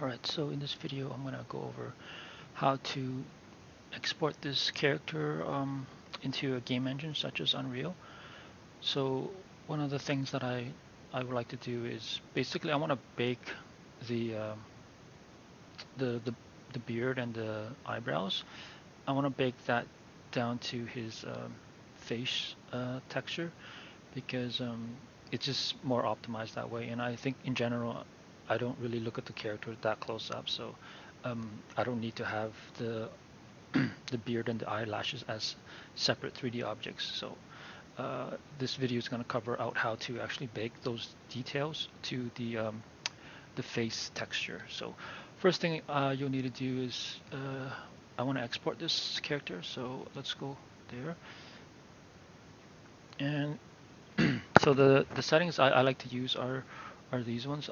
Alright, so in this video I'm gonna go over how to export this character into a game engine such as Unreal. So one of the things that I would like to do is basically I want to bake the, um, the the the beard and the eyebrows. I want to bake that down to his face texture because it's just more optimized that way. And I think in general, I don't really look at the character that close up, so I don't need to have the the beard and the eyelashes as separate 3D objects. So this video is going to cover out how to actually bake those details to the face texture. So first thing you'll need to do is I want to export this character. So let's go there. And so the settings I like to use are these ones.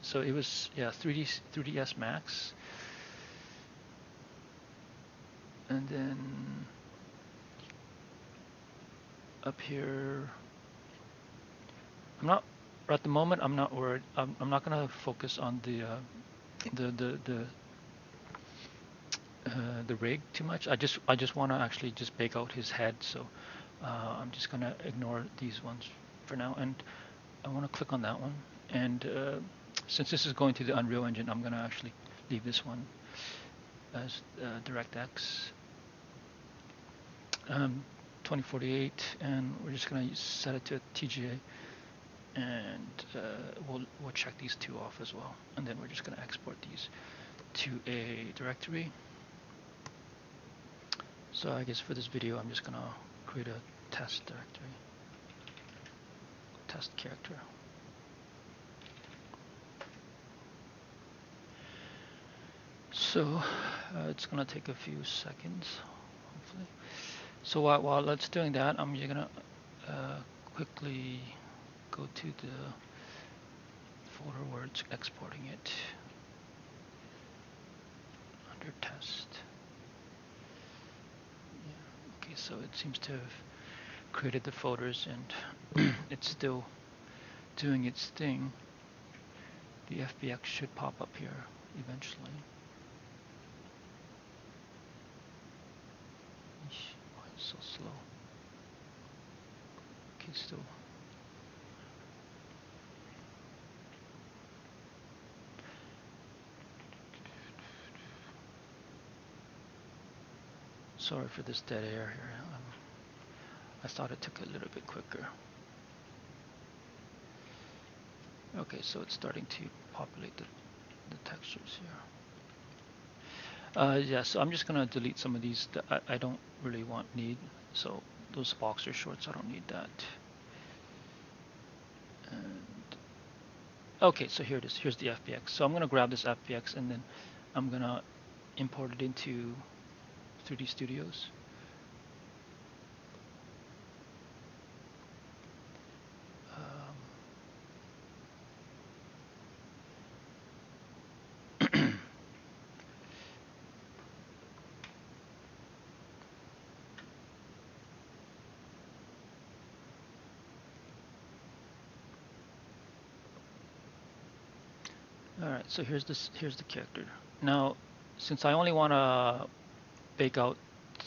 So it was, yeah, 3ds Max, and then up here I'm not at the moment. I'm not worried. I'm not gonna focus on the the the the rig too much. I just want to actually just bake out his head. So I'm just gonna ignore these ones for now, and I want to click on that one. And since this is going to the Unreal Engine, I'm gonna actually leave this one as DirectX 2048, and we're just gonna set it to TGA, and we'll check these two off as well, and then we're just gonna export these to a directory. So I guess for this video I'm just gonna create a test directory, test character. So it's gonna take a few seconds, hopefully. So while it's doing that, I'm just gonna quickly go to the folder where it's exporting it under test. Yeah. Okay, so it seems to have created the folders, and it's still doing its thing. The FBX should pop up here eventually. Why is it so slow? Okay, still. Sorry for this dead air here. I thought it took a little bit quicker. Okay, so it's starting to populate the textures here. Yeah, so I'm just gonna delete some of these that I don't really need. So those boxer shorts, I don't need that. And okay, so here it is. Here's the FBX. So I'm gonna grab this FBX and then I'm gonna import it into 3D Studios. Alright, so here's the character. Now, since I only want to bake out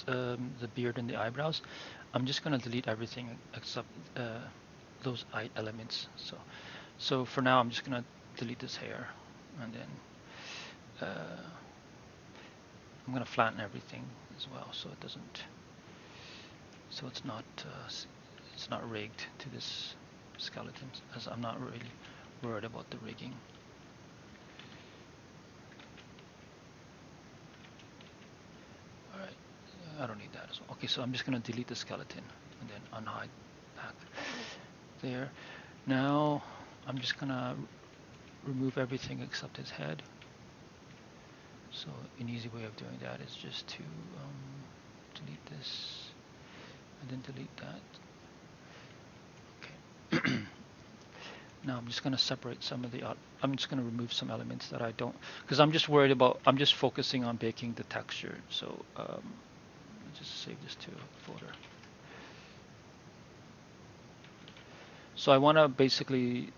the beard and the eyebrows, I'm just gonna delete everything except those elements. So for now, I'm just gonna delete this hair, and then I'm gonna flatten everything as well, so it doesn't, so it's not rigged to this skeleton, as I'm not really worried about the rigging. Alright, I don't need that as well. Okay, so I'm just gonna delete the skeleton and then unhide back there. Now I'm just gonna remove everything except his head. So an easy way of doing that is just to delete this and then delete that. Okay. Now I'm just going to separate some of the, I'm just going to remove some elements that I don't, because I'm just worried about, I'm just focusing on baking the texture. So just save this to a folder. So I want to basically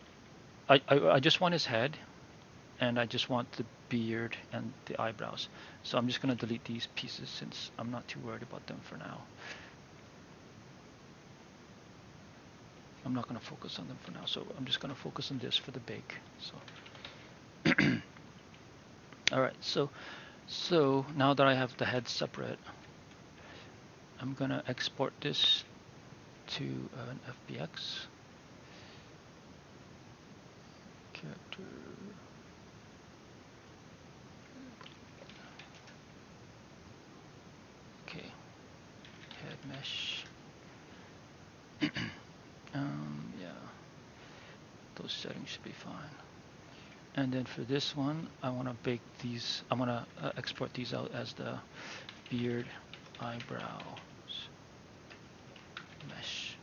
I just want his head, and I just want the beard and the eyebrows. So I'm just going to delete these pieces since I'm not too worried about them for now. I'm not going to focus on them for now. So I'm just going to focus on this for the bake. So, all right. So now that I have the head separate, I'm going to export this to an FBX character. Okay, head mesh. Yeah, those settings should be fine. And then for this one, I want to bake these. I want to export these out as the beard eyebrows mesh.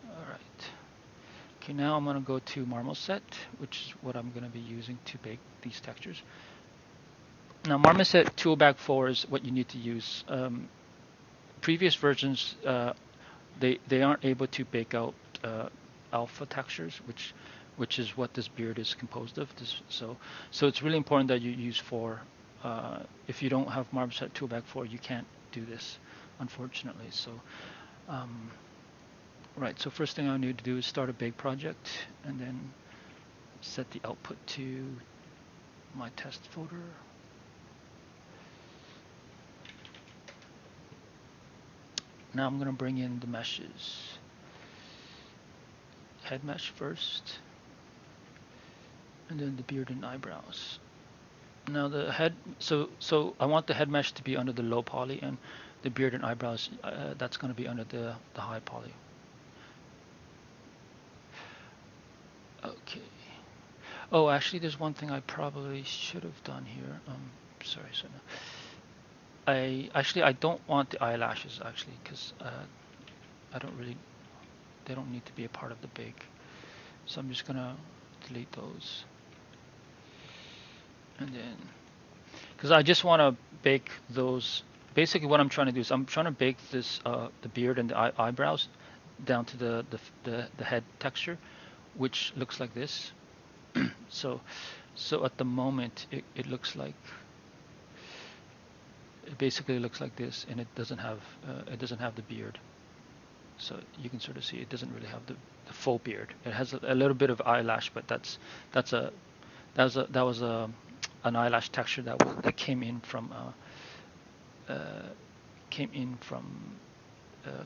All right. Okay, now I'm going to go to Marmoset, which is what I'm going to be using to bake these textures. Now, Marmoset Toolbag 4 is what you need to use. Previous versions, they aren't able to bake out alpha textures, which is what this beard is composed of. So it's really important that you use 4. If you don't have Marmoset Toolbag 4, you can't do this, unfortunately. So right, so first thing I need to do is start a bake project, and then set the output to my test folder. Now I'm going to bring in the meshes. Head mesh first, and then the beard and eyebrows. Now the head, so I want the head mesh to be under the low poly, and the beard and eyebrows, that's going to be under the high poly. Okay. Oh, actually, there's one thing I probably should have done here. Sorry, so no. I don't want the eyelashes actually, because I don't really, they don't need to be a part of the bake. So I'm just gonna delete those, and then because I just want to bake those. Basically, what I'm trying to do is I'm trying to bake this the beard and the eyebrows down to the head texture, which looks like this. So so at the moment it looks like, it basically looks like this, and it doesn't have the beard. So you can sort of see it doesn't really have the full beard. It has a little bit of eyelash, but that's a that was a an eyelash texture that came in from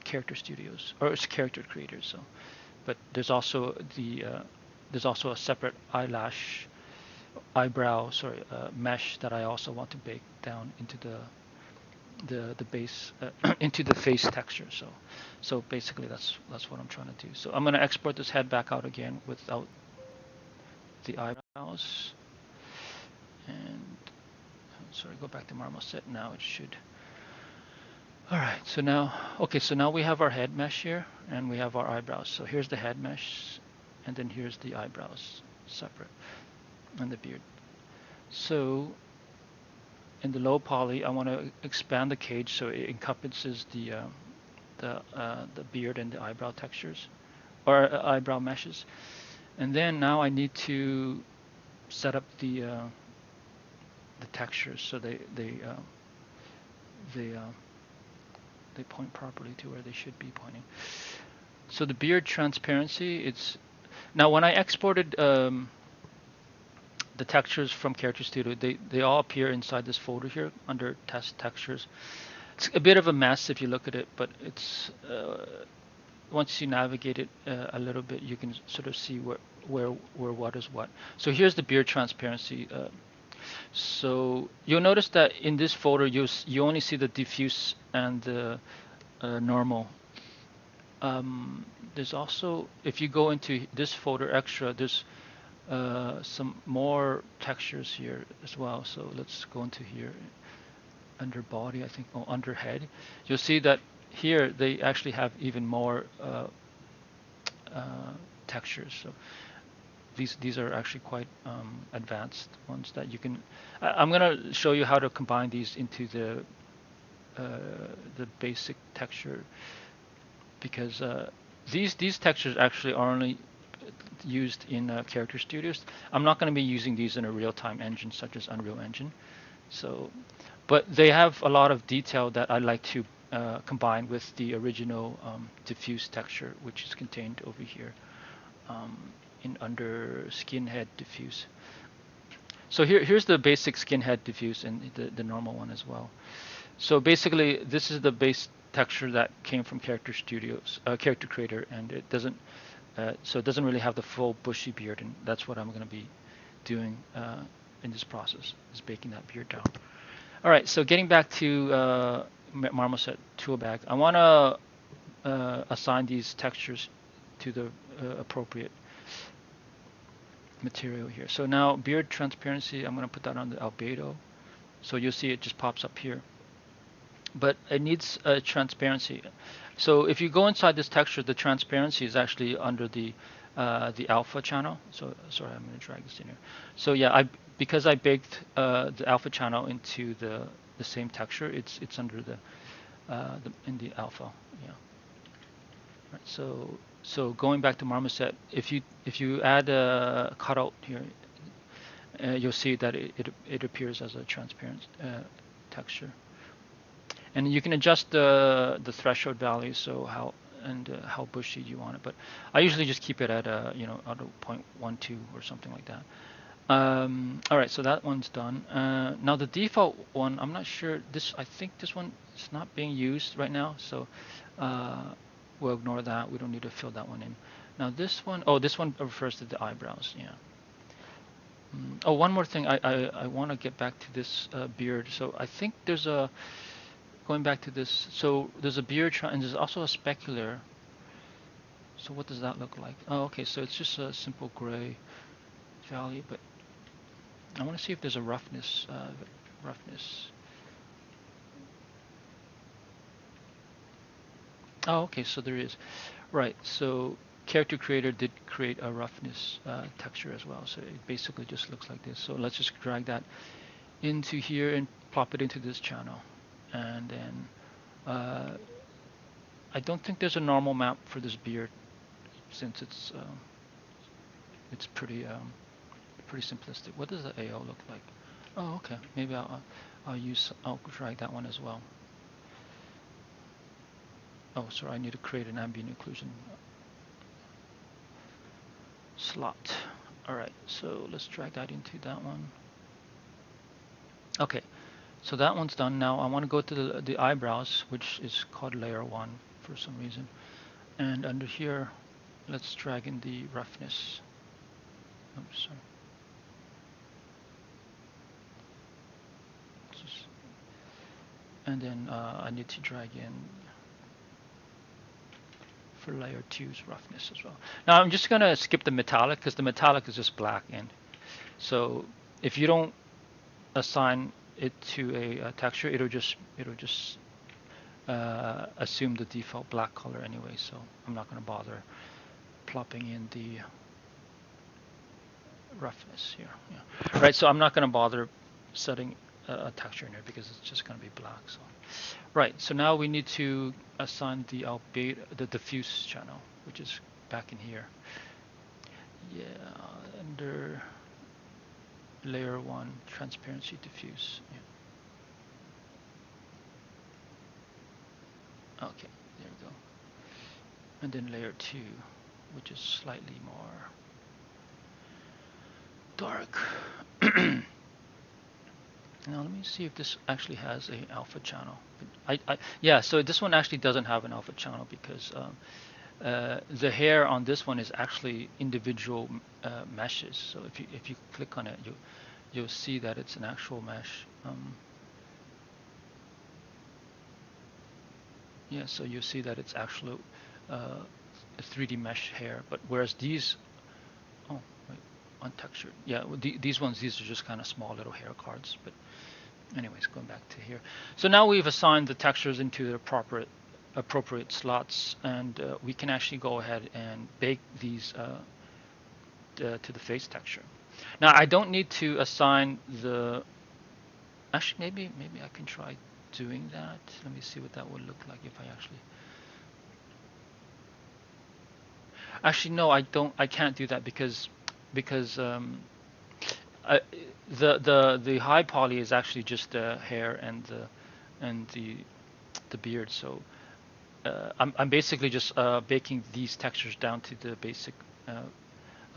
character studios, or it's character creators. So, but there's also a separate mesh that I also want to bake down into the base into the face texture. So basically that's what I'm trying to do. So I'm going to export this head back out again without the eyebrows, and sorry, go back to Marmoset. Now it should. All right, so now, okay, so now we have our head mesh here, and we have our eyebrows. So here's the head mesh, and then here's the eyebrows separate, and the beard. So in the low poly, I want to expand the cage so it encompasses the beard and the eyebrow textures, or eyebrow meshes. And then now I need to set up the textures so they they point properly to where they should be pointing. So the beard transparency, it's now when I exported the textures from Character Studio, they all appear inside this folder here under test textures. It's a bit of a mess if you look at it, but it's once you navigate it a little bit, you can sort of see where what is what. So here's the beard transparency. So you'll notice that in this folder, you only see the diffuse and the normal. There's also, if you go into this folder extra, there's some more textures here as well. So let's go into here under body, I think, or under head. You'll see that here they actually have even more textures. So these are actually quite advanced ones that you can. I'm gonna show you how to combine these into the basic texture, because These textures actually are only used in character studios. I'm not going to be using these in a real-time engine such as Unreal Engine. So, but they have a lot of detail that I like to combine with the original diffuse texture, which is contained over here um, in under skinhead diffuse. So here's the basic skinhead diffuse and the normal one as well. So basically, this is the base texture that came from Character Studios, Character Creator, and it doesn't. So it doesn't really have the full bushy beard, and that's what I'm going to be doing in this process, is baking that beard down. All right, so getting back to Marmoset tool bag, I want to assign these textures to the appropriate material here. So now beard transparency, I'm going to put that on the albedo. So you'll see it just pops up here. But it needs transparency. So if you go inside this texture, the transparency is actually under the alpha channel. So sorry, I'm going to drag this in here. So yeah, because I baked the alpha channel into the same texture, it's under the in the alpha. Yeah. Right. So going back to Marmoset, if you add a cutout here, you'll see that it appears as a transparent texture. And you can adjust the threshold value, so how bushy you want it. But I usually just keep it at at a 0.12 or something like that. All right, so that one's done. Now the default one, I'm not sure. I think this one is not being used right now, so uh, we'll ignore that. We don't need to fill that one in. Now this one, oh, this one refers to the eyebrows. Yeah. Oh, one more thing. I want to get back to this beard. So I think there's a going back to this. So there's a beard and there's also a specular. So what does that look like? Oh, okay. So it's just a simple gray value, but I want to see if there's a roughness. Roughness. Oh, okay. So there is. Right. So character creator did create a roughness texture as well. So it basically just looks like this. So let's just drag that into here and plop it into this channel. And then I don't think there's a normal map for this beard since it's pretty simplistic. What does the AO look like? Oh, okay. Maybe I'll drag that one as well. Oh, sorry. I need to create an ambient occlusion slot. All right. So let's drag that into that one. Okay. So that one's done. Now I want to go to the eyebrows, which is called layer one for some reason. And under here, let's drag in the roughness. Oops, sorry. And then I need to drag in for layer two's roughness as well. Now I'm just gonna skip the metallic because the metallic is just black, and so if you don't assign it to a texture, it'll just assume the default black color anyway. So I'm not gonna bother plopping in the roughness here. Yeah. Right. So I'm not gonna bother setting a texture in here because it's just gonna be black. So. Right, so now we need to assign the albedo, the diffuse channel, which is back in here. Yeah, under layer one, transparency diffuse. Yeah. Okay, there we go. And then layer two, which is slightly more dark. Now let me see if this actually has a alpha channel. Yeah, so this one actually doesn't have an alpha channel because the hair on this one is actually individual meshes. So if you click on it, you'll see that it's an actual mesh. Yeah, so you'll see that it's actually a 3D mesh hair. But whereas these, oh wait, untextured. Yeah, well, these are just kind of small little hair cards. But anyways, going back to here. So now we've assigned the textures into the appropriate slots, and we can actually go ahead and bake these to the face texture. Now I don't need to assign the. Actually, maybe I can try doing that. Let me see what that would look like if I actually. Actually, no, I don't. I can't do that because I, the high poly is actually just the hair and the beard. So I'm basically just baking these textures down to the basic uh,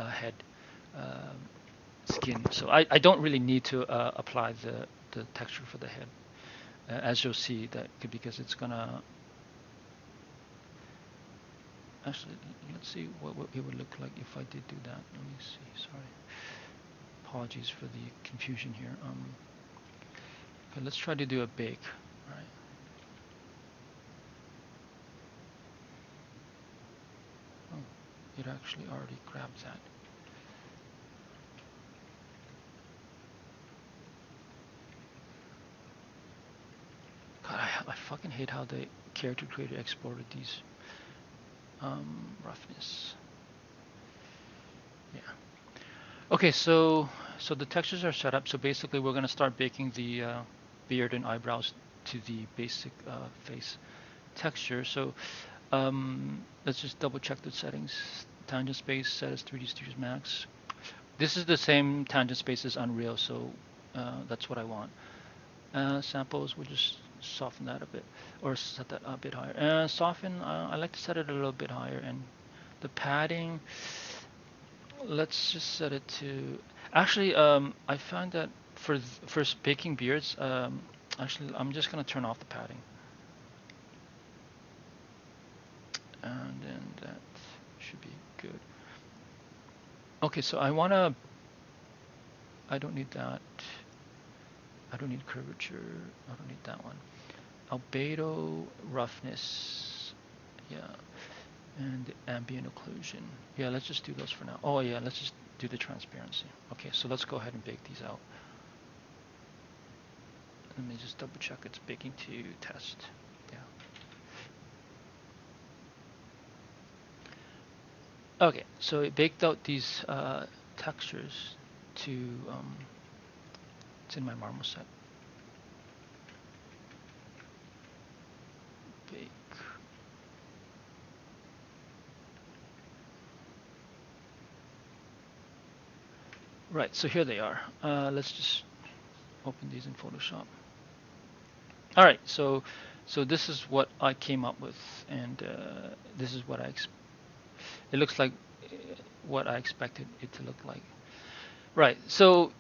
head um skin. So I don't really need to apply the texture for the head, as you'll see that because it's gonna actually let's see what it would look like if I did do that. Let me see. Sorry, apologies for the confusion here. Okay, let's try to do a bake. All right. Oh, it actually already grabbed that. God, I fucking hate how the character creator exported these roughness. Yeah. Okay, so the textures are set up. So basically, we're gonna start baking the beard and eyebrows to the basic face texture. So let's just double check the settings. Tangent space set as 3D Studios Max. This is the same tangent space as Unreal, so that's what I want. Samples, we'll just soften that a bit, or set that a bit higher. Soften, I like to set it a little bit higher, and the padding, let's just set it to. Actually, I find that for baking beards, actually, I'm just gonna turn off the padding, and then that should be good. Okay, so I wanna. I don't need that. I don't need curvature. I don't need that one. Albedo, roughness, yeah, and ambient occlusion. Yeah, let's just do those for now. Oh yeah, let's just do the transparency. Okay, so let's go ahead and bake these out. Let me just double check it's baking to test. Yeah. Okay, so it baked out these textures to it's in my marmoset. Bake. Right, so here they are. Let's just open these in Photoshop. All right, so this is what I came up with, and this is what it looks like what I expected it to look like. Right. So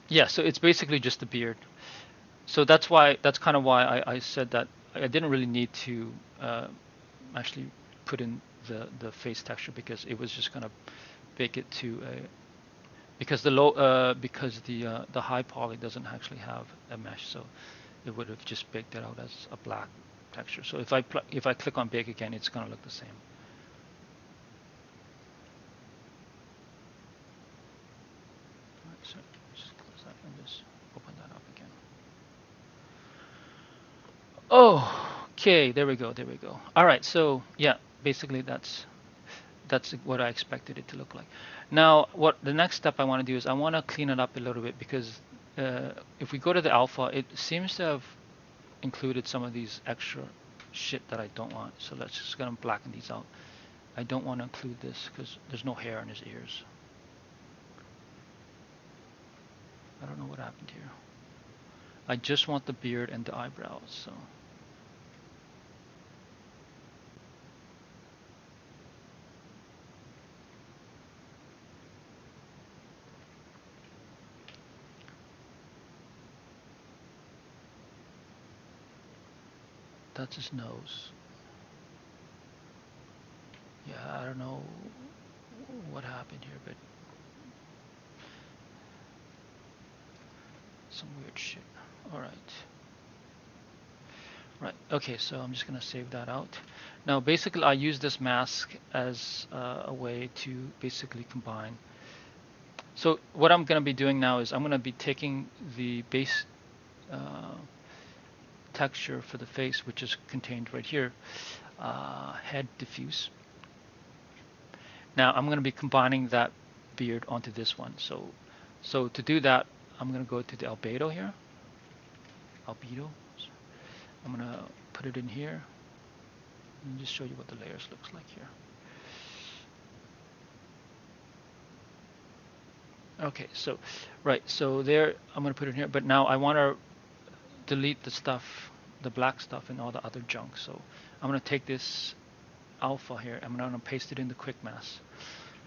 yeah, so it's basically just the beard. So that's kind of why I said that I didn't really need to actually put in the face texture because it was just gonna bake it to a because the high poly doesn't actually have a mesh, so it would have just baked it out as a black texture. So if I click on bake again, it's gonna look the same. All right, so just close that and just open that up again. Oh, okay, there we go, there we go. All right, so yeah, basically that's what I expected it to look like. Now, what the next step I want to do is I want to clean it up a little bit because if we go to the alpha, it seems to have included some of these extra shit that I don't want. So let's just gonna blacken these out. I don't want to include this because there's no hair in his ears. I don't know what happened here. I just want the beard and the eyebrows, so that's his nose. Yeah, I don't know what happened here, but some weird shit. All right. Right. Okay, so I'm just gonna save that out. Now, basically, I use this mask as a way to basically combine. So what I'm gonna be doing now is I'm gonna be taking the base uh, texture for the face, which is contained right here, head diffuse. Now I'm gonna be combining that beard onto this one. So to do that, I'm gonna go to the albedo here. Albedo. I'm gonna put it in here and just show you what the layers looks like here. Okay, so right, so there I'm gonna put it here, but now I want to delete the stuff, the black stuff and all the other junk. So I'm gonna take this alpha here, I'm gonna paste it in the quick mask,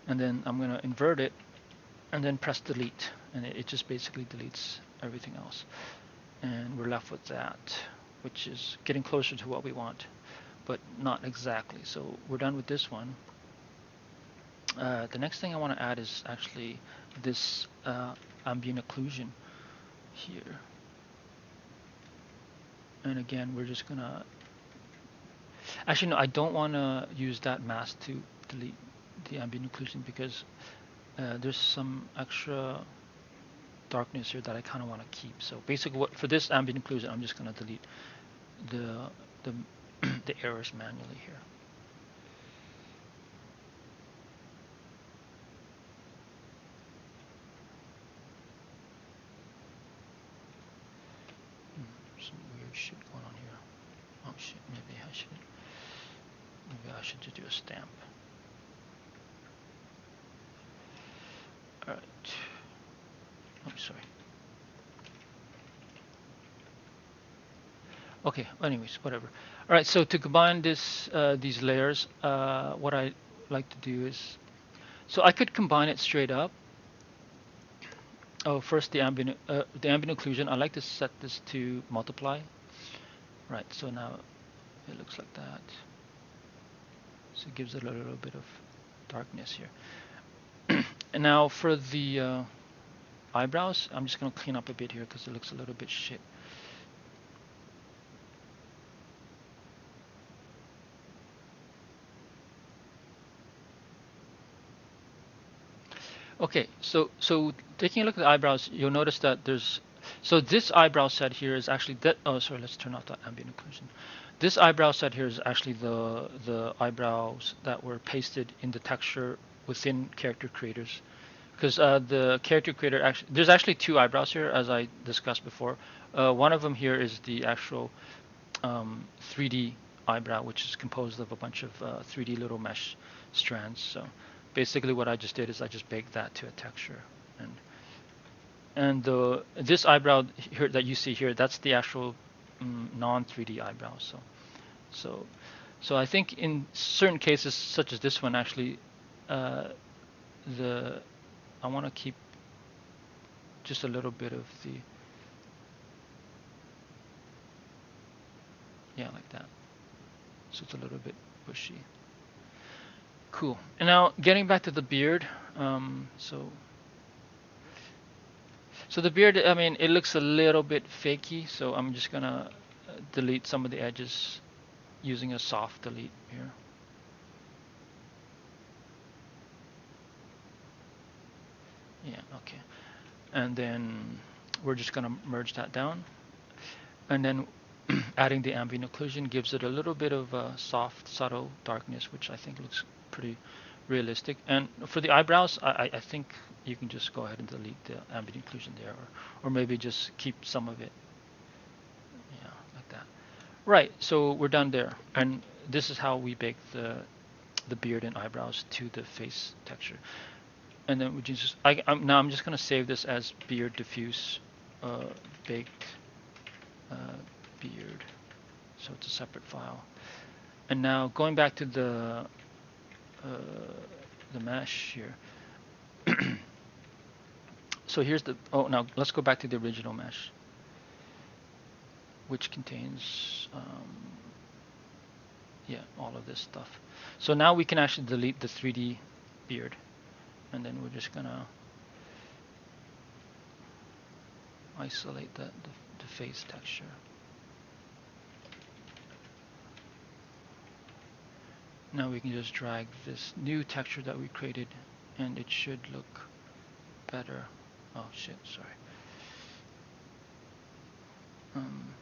and then I'm gonna invert it and then press delete, and it just basically deletes everything else. And we're left with that, which is getting closer to what we want, but not exactly. So we're done with this one. The next thing I want to add is actually this ambient occlusion here. And again, we're just gonna, actually no, I don't want to use that mask to delete the ambient occlusion because there's some extra darkness here that I kind of want to keep. So basically, what for this ambient occlusion, I'm just gonna delete the the the errors manually here. Some weird shit going on here. Oh shit, maybe I should just do a stamp. Alright. Oh, sorry. Okay, anyways, whatever. Alright, so to combine these layers, what I like to do is, so I could combine it straight up. Oh, first the ambient occlusion, I like to set this to multiply. Right, so now it looks like that. So it gives it a little bit of darkness here. And now for the eyebrows, I'm just going to clean up a bit here because it looks a little bit shit. Okay, so taking a look at the eyebrows, you'll notice that there's, so this eyebrow set here is actually that. Oh, sorry, let's turn off that ambient occlusion. This eyebrow set here is actually the eyebrows that were pasted in the texture within character creators, because the character creator actually, there's actually two eyebrows here as I discussed before. One of them here is the actual 3D eyebrow, which is composed of a bunch of 3D little mesh strands. So basically what I just did is I just baked that to a texture. And this eyebrow here that you see here, that's the actual non 3D eyebrow. So so I think in certain cases such as this one actually, uh, the I want to keep just a little bit of the, yeah, like that. So it's a little bit bushy. Cool. And now getting back to the beard, so the beard, I mean, it looks a little bit fakey, so I'm just gonna delete some of the edges using a soft delete here. Yeah, okay. And then we're just gonna merge that down. And then adding the ambient occlusion gives it a little bit of a soft, subtle darkness, which I think looks pretty realistic. And for the eyebrows, I think you can just go ahead and delete the ambient occlusion there, or maybe just keep some of it. Yeah, like that. Right, so we're done there. And this is how we bake the beard and eyebrows to the face texture. And then we just, now I'm just gonna save this as beard diffuse baked uh, beard. So it's a separate file. And now going back to the mesh here. So here's the, oh, now let's go back to the original mesh, which contains yeah, all of this stuff. So now we can actually delete the 3D beard, and then we're just gonna isolate the face texture. Now we can just drag this new texture that we created, and it should look better. Oh shit, sorry. Um,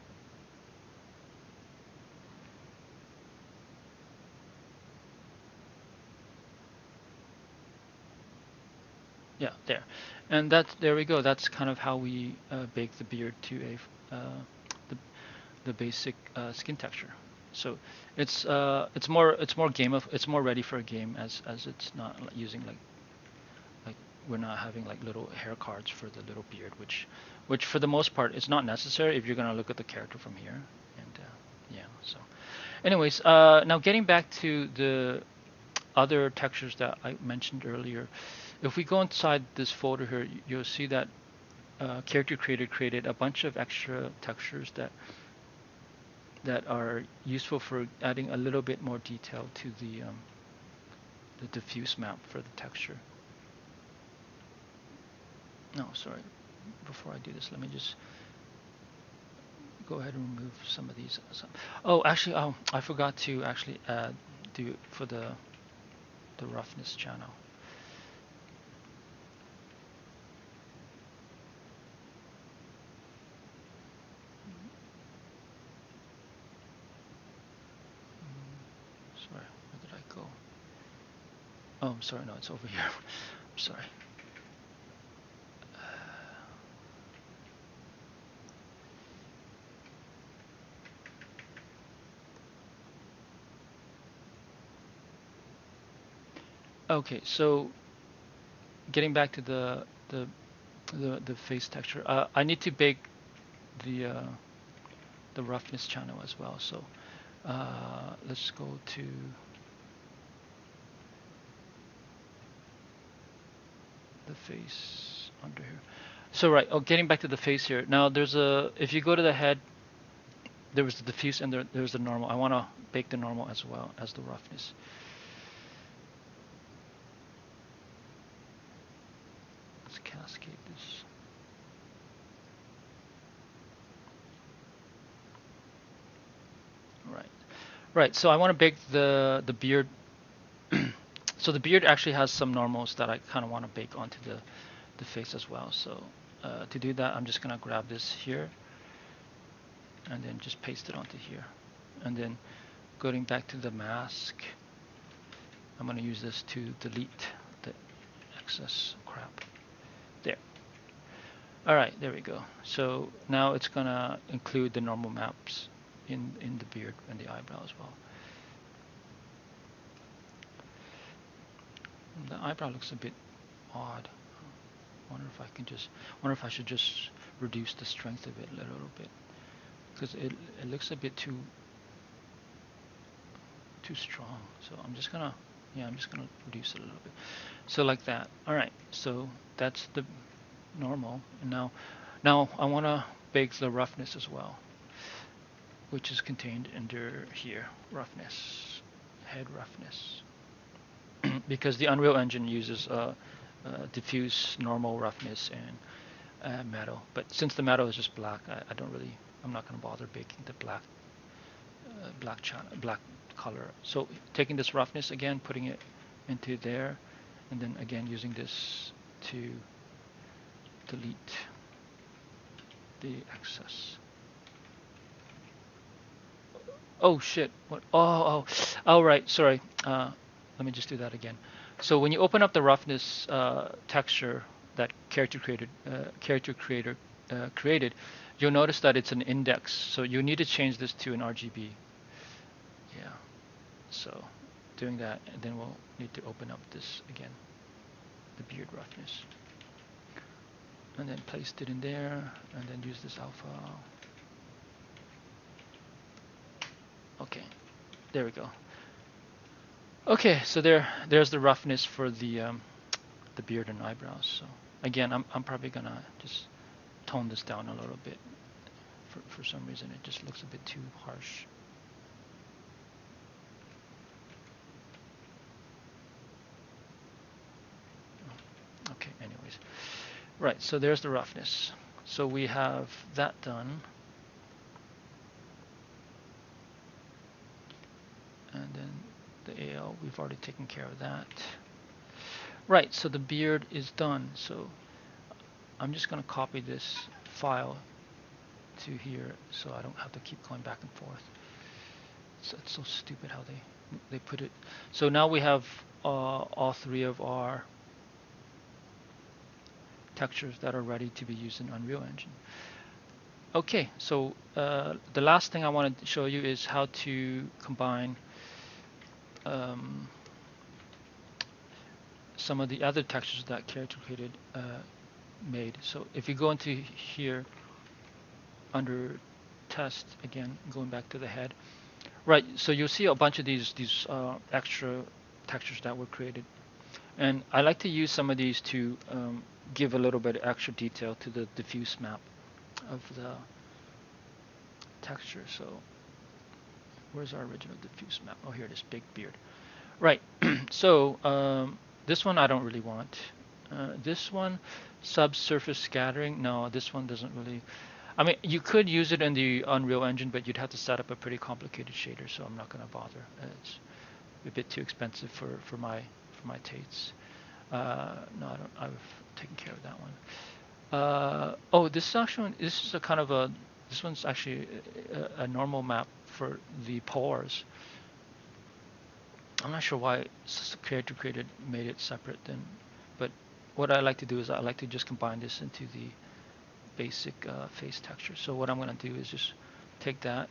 yeah, there. And there we go. That's kind of how we bake the beard to the, the basic skin texture. So it's more ready for a game as it's not using like we're not having like little hair cards for the little beard, which for the most part is not necessary if you're gonna look at the character from here. And yeah, so anyways, now getting back to the other textures that I mentioned earlier, if we go inside this folder here, you'll see that character creator created a bunch of extra textures that are useful for adding a little bit more detail to the diffuse map for the texture. No, sorry. Before I do this, let me just go ahead and remove some of these. Oh, actually, I forgot to actually do it for the roughness channel. Sorry, where did I go? Oh, I'm sorry. No, it's over here. I'm sorry. Okay, so getting back to the face texture, I need to bake the roughness channel as well. So let's go to the face under here. So right, getting back to the face here. Now there's if you go to the head, there was the diffuse and there's the normal. I want to bake the normal as well as the roughness. Let's cascade this. Right. Right, so I want to bake the beard. So the beard actually has some normals that I kind of want to bake onto the face as well. So to do that, I'm just going to grab this here and then just paste it onto here. And then going back to the mask, I'm going to use this to delete the excess crap. There. All right, there we go. So now it's going to include the normal maps in the beard and the eyebrow as well. The eyebrow looks a bit odd. Wonder if I should just reduce the strength of it a little bit, because it looks a bit too strong. So I'm just gonna reduce it a little bit. So like that. All right. So that's the normal. And now I want to bake the roughness as well, which is contained under here, roughness, head roughness. Because the Unreal Engine uses diffuse, normal, roughness, and metal. But since the metal is just black, I'm not going to bother baking the black color. So taking this roughness again, putting it into there, and then again using this to delete the excess. Oh shit! What? Oh, right. Sorry. Let me just do that again. So when you open up the roughness texture that character creator created, you'll notice that it's an index. So you need to change this to an RGB. Yeah. So doing that, and then we'll need to open up this again, the beard roughness, and then paste it in there, and then use this alpha. Okay, there we go. Okay, so there's the roughness for the beard and eyebrows. So again, I'm probably gonna just tone this down a little bit. For some reason, it just looks a bit too harsh. Okay, anyways. Right, so there's the roughness. So we have that done. And then the AL, we've already taken care of that. Right, so the beard is done. So I'm just going to copy this file to here so I don't have to keep going back and forth. So it's so stupid how they put it. So now we have all three of our textures that are ready to be used in Unreal Engine. Okay, so the last thing I wanted to show you is how to combine some of the other textures that Character Created made. So if you go into here under test again, going back to the head, right? So you'll see a bunch of these extra textures that were created, and I like to use some of these to give a little bit of extra detail to the diffuse map of the texture. So where's our original diffuse map? Oh, here it is, big beard. Right. So this one I don't really want. This one, subsurface scattering. No, this one doesn't really. I mean, you could use it in the Unreal Engine, but you'd have to set up a pretty complicated shader, so I'm not going to bother. It's a bit too expensive for my tastes. No, I don't. I've taken care of that one. Oh, this is actually this is a kind of a this one's actually a normal map for the pores. I'm not sure why Character Created made it separate then, but what I like to do is I like to just combine this into the basic face texture. So what I'm going to do is just take that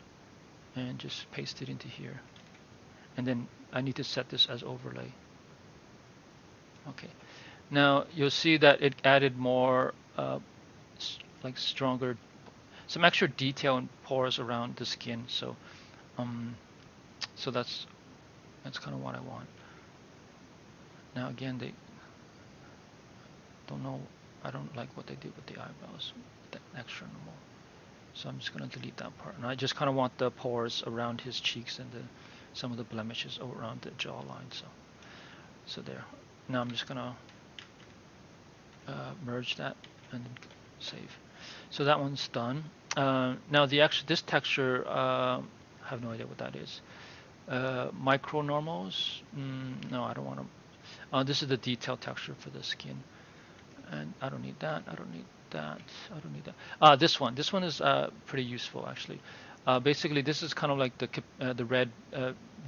and just paste it into here, and then I need to set this as overlay. Okay, now you'll see that it added more like stronger, some extra detail and pores around the skin. So so that's kind of what I want. Now again, they don't know. I don't like what they did with the eyebrows, that extra normal. So I'm just gonna delete that part. And I just kind of want the pores around his cheeks and some of the blemishes around the jawline. So there. Now I'm just gonna merge that and save. So that one's done. Now this texture, I have no idea what that is. Micro normals? No, I don't want to. This is the detail texture for the skin, and I don't need that. I don't need that. I don't need that. This one. This one is pretty useful actually. Basically, this is kind of like the red,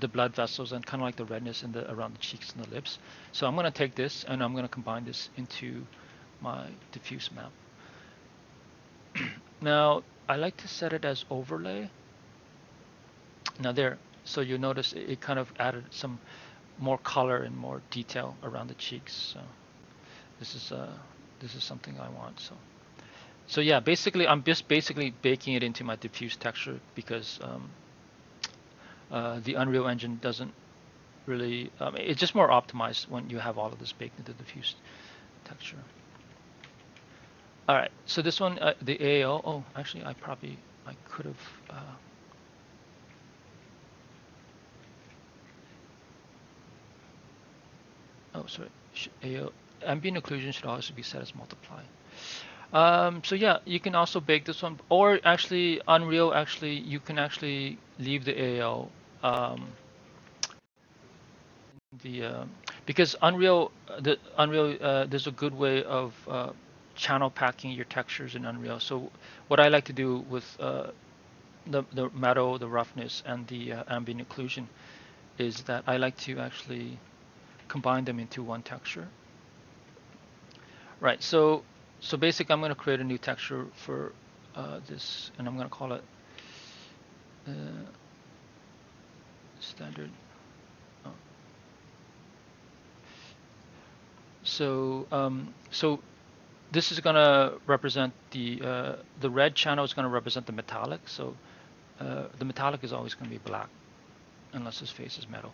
the blood vessels, and kind of like the redness in around the cheeks and the lips. So I'm gonna take this and I'm gonna combine this into my diffuse map. Now I like to set it as overlay. Now there, so you notice it kind of added some more color and more detail around the cheeks. So this is something I want. So yeah, basically I'm just basically baking it into my diffuse texture because the Unreal Engine doesn't really. It's just more optimized when you have all of this baked into the diffuse texture. All right, so this one, the AO. Oh, actually, I could have. Oh, sorry. AO, ambient occlusion should also be set as multiply. So yeah, you can also bake this one, or actually Unreal. Actually, you can actually leave the AO. The Because the Unreal, there's a good way of channel packing your textures in Unreal. So what I like to do with the meadow, the roughness, and the ambient occlusion is that I like to actually combine them into one texture. Right. So basically, I'm going to create a new texture for this, and I'm going to call it uh, standard. Oh. So this is going to represent the red channel is going to represent the metallic. So the metallic is always going to be black unless his face is metal.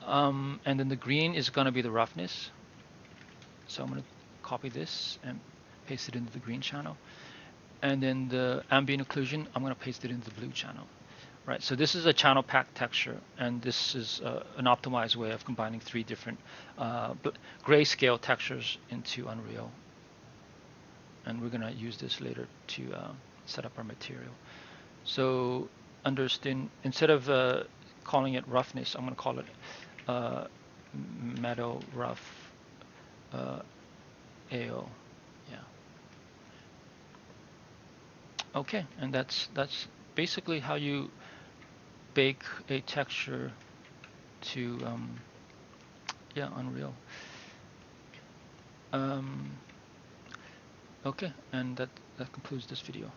And then the green is going to be the roughness. So I'm going to copy this and paste it into the green channel. And then the ambient occlusion, I'm going to paste it into the blue channel. Right, so this is a channel pack texture, and this is an optimized way of combining three different grayscale textures into Unreal. And we're going to use this later to set up our material. So instead of calling it roughness, I'm going to call it meadow rough AO. Yeah. Okay, and that's basically how you bake a texture to Unreal. Okay, and that concludes this video.